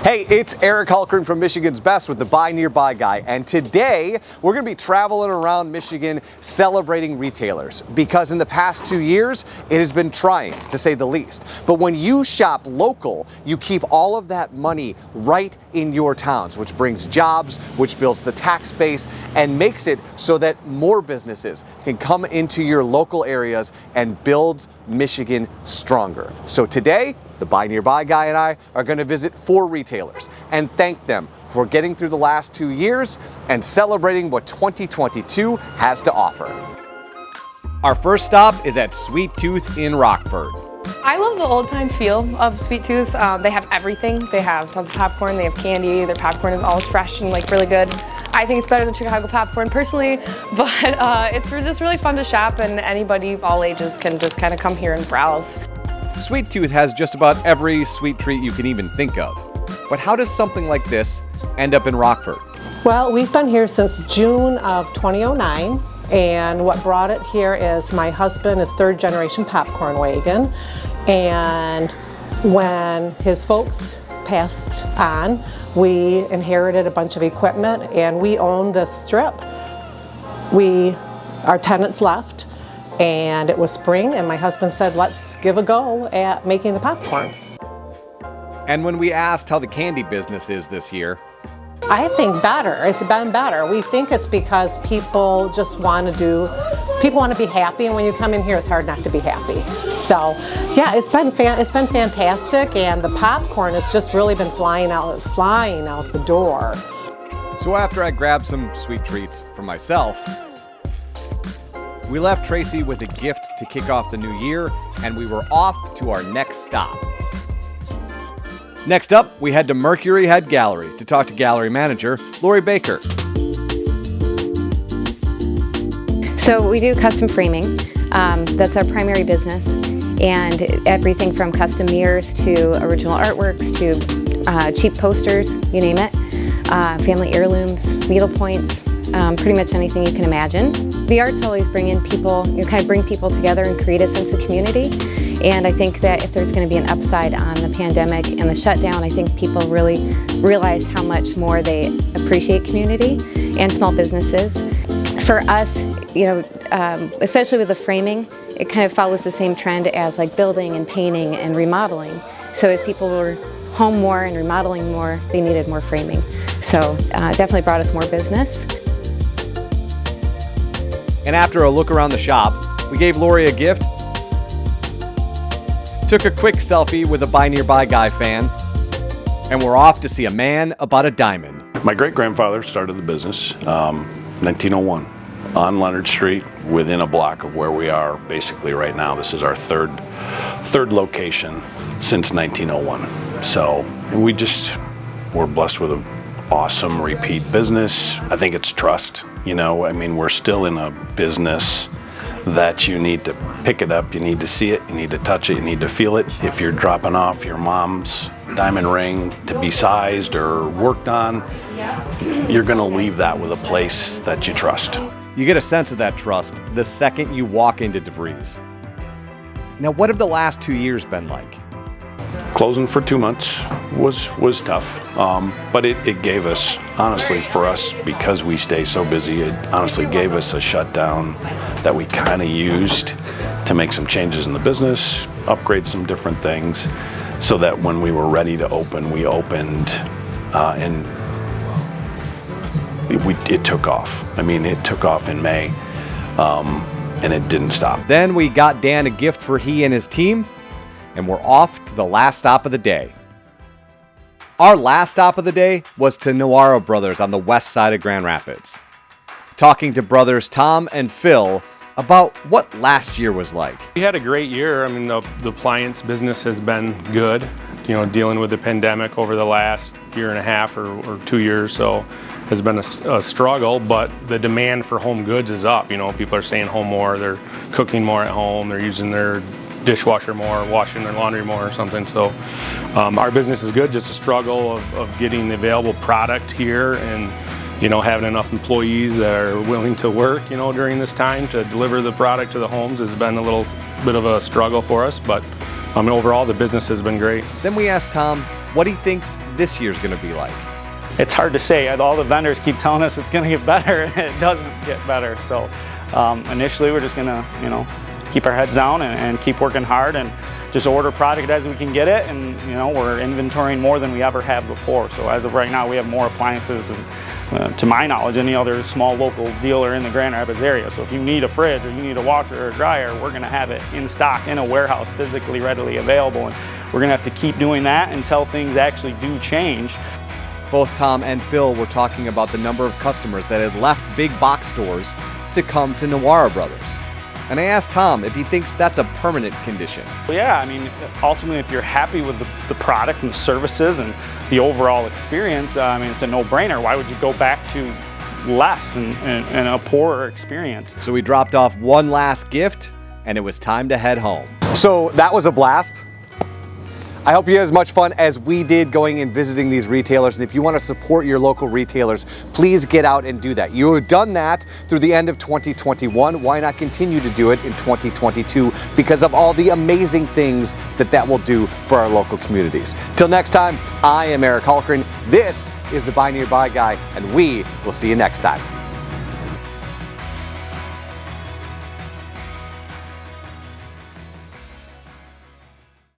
Hey, it's Eric Hulkern from Michigan's Best with the Buy Nearby Guy, and today we're going to be traveling around Michigan celebrating retailers because in the past 2 years it has been trying, to say the least. But when you shop local, you keep all of that money right in your towns, which brings jobs, which builds the tax base, and makes it so that more businesses can come into your local areas and builds Michigan stronger. So today, the Buy Nearby Guy and I are going to visit 4 retailers and thank them for getting through the last 2 years and celebrating what 2022 has to offer. Our first stop is at Sweet Tooth in Rockford. I love the old-time feel of Sweet Tooth. They have everything. They have tons of popcorn, they have candy, their popcorn is always fresh and really good. I think it's better than Chicago popcorn personally, but it's just really fun to shop, and anybody of all ages can just kind of come here and browse. Sweet Tooth has just about every sweet treat you can even think of. But how does something like this end up in Rockford? Well, we've been here since June of 2009, and what brought it here is my husband is third generation popcorn wagon, and when his folks passed on, we inherited a bunch of equipment and we own this strip. Our tenants left, and it was spring, and my husband said, let's give a go at making the popcorn. And when we asked how the candy business is this year, I think better. It's been better. We think it's because people just want to be happy, and when you come in here, it's hard not to be happy. So, yeah, it's been fantastic, and the popcorn has just really been flying out the door. So after I grabbed some sweet treats for myself, we left Tracy with a gift to kick off the new year, and we were off to our next stop. Next up, we head to Mercury Head Gallery to talk to gallery manager Lori Baker. So we do custom framing. That's our primary business, and everything from custom mirrors to original artworks to cheap posters, you name it, family heirlooms, needlepoints, pretty much anything you can imagine. The arts always bring people together and create a sense of community. And I think that if there's going to be an upside on the pandemic and the shutdown, I think people really realized how much more they appreciate community and small businesses. For us, especially with the framing, it kind of follows the same trend as like building and painting and remodeling. So as people were home more and remodeling more, they needed more framing. So definitely brought us more business. And after a look around the shop, we gave Lori a gift, took a quick selfie with a Buy Nearby Guy fan, and we're off to see a man about a diamond. My great-grandfather started the business 1901 on Leonard Street, within a block of where we are basically right now. This is our third location since 1901. So we're blessed with an awesome repeat business. I think it's trust. We're still in a business that you need to pick it up, you need to see it, you need to touch it, you need to feel it. If you're dropping off your mom's diamond ring to be sized or worked on, you're going to leave that with a place that you trust. You get a sense of that trust the second you walk into DeVries. Now, what have the last 2 years been like? Closing for 2 months was tough, but it gave us, honestly, for us, because we stay so busy, it honestly gave us a shutdown that we kind of used to make some changes in the business, upgrade some different things, so that when we were ready to open, we opened, and it took off. It took off in May, and it didn't stop. Then we got Dan a gift for he and his team, and we're off to the last stop of the day. Our last stop of the day was to Nadero Brothers on the west side of Grand Rapids. Talking to brothers Tom and Phil about what last year was like. We had a great year. The appliance business has been good, dealing with the pandemic over the last year and a half or 2 years, so has been a struggle, but the demand for home goods is up. People are staying home more, they're cooking more at home, they're using their dishwasher more, washing their laundry more or something. So our business is good, just a struggle of getting the available product here and having enough employees that are willing to work during this time to deliver the product to the homes has been a little bit of a struggle for us, but overall the business has been great. Then we asked Tom what he thinks this year's going to be like. It's hard to say. All the vendors keep telling us it's going to get better, and it doesn't get better. So initially, we're just going to, keep our heads down and keep working hard and just order product as we can get it. And we're inventorying more than we ever have before. So as of right now, we have more appliances than, to my knowledge, any other small local dealer in the Grand Rapids area. So if you need a fridge or you need a washer or a dryer, we're going to have it in stock in a warehouse, physically readily available. And we're going to have to keep doing that until things actually do change. Both Tom and Phil were talking about the number of customers that had left big box stores to come to Nadero Brothers. And I asked Tom if he thinks that's a permanent condition. Yeah, I mean, ultimately, if you're happy with the product and the services and the overall experience, it's a no-brainer. Why would you go back to less and a poorer experience? So we dropped off one last gift, and it was time to head home. So that was a blast. I hope you had as much fun as we did going and visiting these retailers. And if you want to support your local retailers, please get out and do that. You have done that through the end of 2021. Why not continue to do it in 2022 because of all the amazing things that will do for our local communities. Till next time, I am Eric Hulkran. This is the Buy Nearby Guy, and we will see you next time.